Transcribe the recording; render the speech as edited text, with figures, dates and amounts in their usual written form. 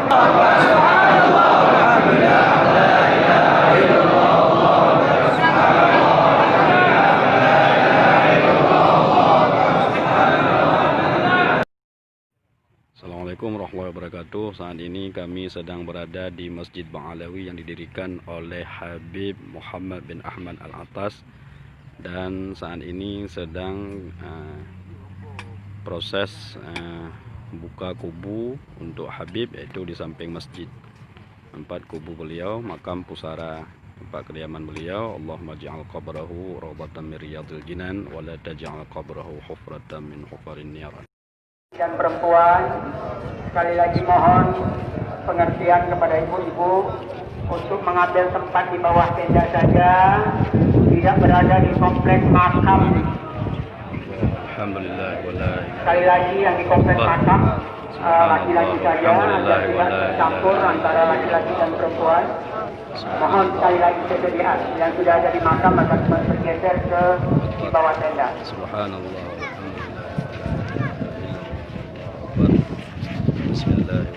Assalamualaikum warahmatullahi wabarakatuh. Saat ini kami sedang berada di Masjid Bang Alawi yang didirikan oleh Habib Muhammad bin Ahmad Al-Attas, dan saat ini sedang proses buka kubu untuk Habib, yaitu di samping masjid. Tempat kubu beliau, makam pusara tempat kediaman beliau. Allahumma ja'al qabrahu rawdatan min riyadil jinan wa la taj'al qabrahu hufratan min hufarin niran. Dan perempuan, sekali lagi mohon pengertian kepada ibu-ibu untuk mengambil tempat di bawah tenda saja, tidak berada di kompleks makam. Alhamdulillah. Sekali lagi yang di kompleks makam laki-laki saja, agar tidak tercampur antara laki-laki dan perempuan. Mohon sekali lagi kesediaan yang sudah ada di makam agar bergeser ke di bawah tenda. Subhanallah. Bismillah.